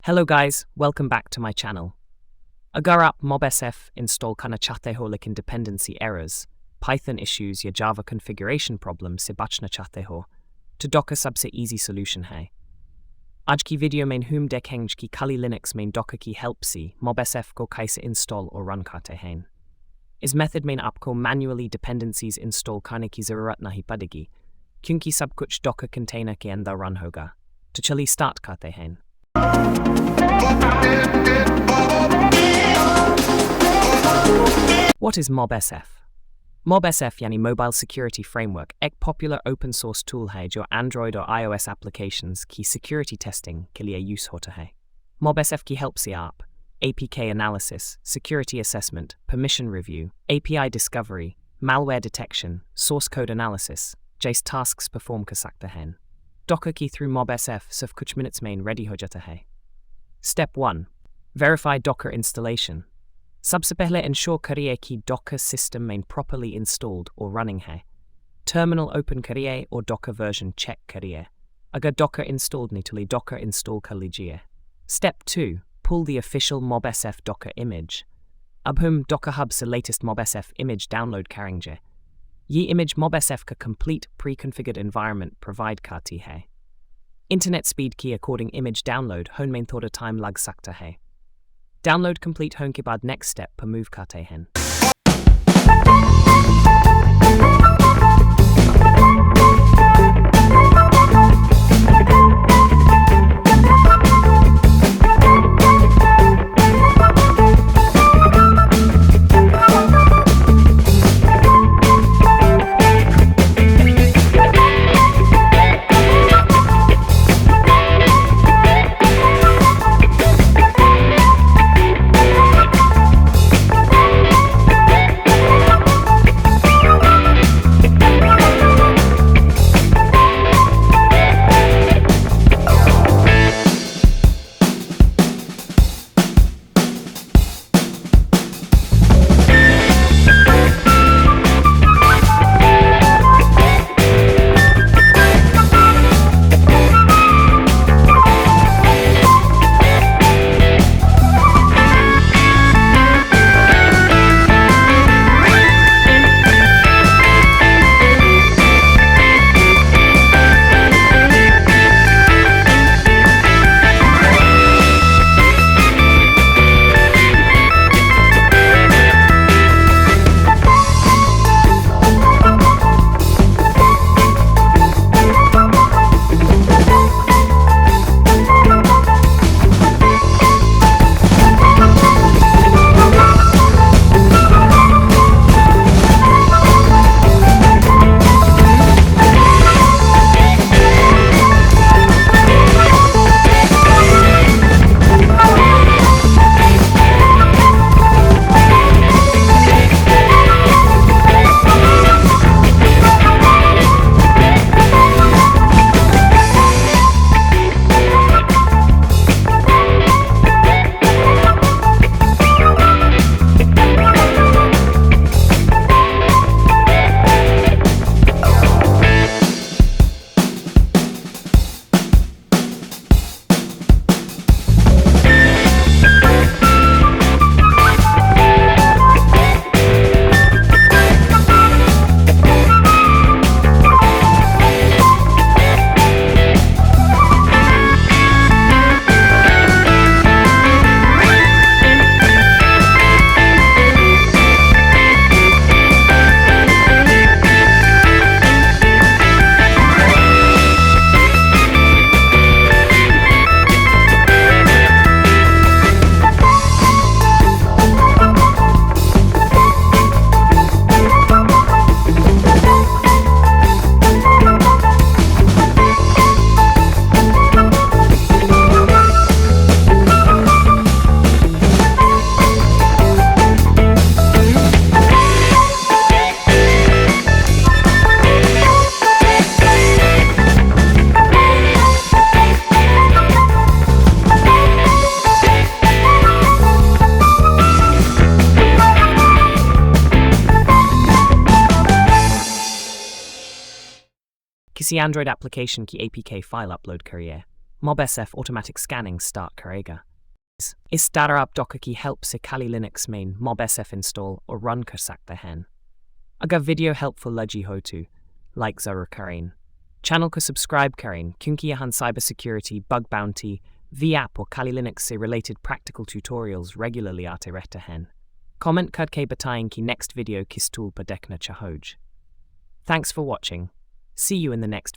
Hello guys, welcome back to my channel. Agar आप MobSF install करना चाहते हो लेकिन dependency errors, Python issues या Java configuration problem से बचना चाहते हो, तो Docker सबसे easy solution है। आज की वीडियो में हम देखेंगे कि खाली Linux में Docker की help से MobSF को कैसे install और run करते हैं। इस method में आपको manually dependencies install करने की ज़रूरत नहीं पड़ेगी, क्योंकि सब कुछ Docker container के अंदर run होगा। तो चलिए start करते हैं। What is MobSF? MobSF यानी Mobile Security Framework एक popular open source tool है जो Android और iOS applications की security testing के लिए use होता है। MobSF की help से आप APK analysis, security assessment, permission review, API discovery, malware detection, source code analysis जैसे tasks perform कर सकते हैं। Docker की through MobSF सिर्फ कुछ minutes में ready हो जाता है। Step 1. Verify Docker installation. सबसे पहले ensure करिए कि Docker system में properly installed और running है। Terminal open करिए और Docker version check करिए। अगर Docker installed नहीं तो Docker install कर लीजिए। Step 2. Pull the official MobSF Docker image. अब हम Docker Hub से latest MobSF image download करेंगे। ये image MobSF का complete pre-configured environment provide करती है। Internet speed की according image download होने में थोड़ा time लग सकता है। Download complete होने के बाद next step पर move करते हैं। किसी Android application की APK फाइल अपलोड करिए। MobSF automatic scanning start karega. Is startup docker ki help se Kali Linux main MobSF install or run karsak hen. Aga video helpful laji hotu, like zarur karin. Channel ko subscribe karin, kyunki yahan cybersecurity, bug bounty, V-app or Kali Linux se related practical tutorials regularly ate rehta hen. Comment kad ke batayin ki next video kis tool pa dekna chahoj. Thanks for watching. See you in the next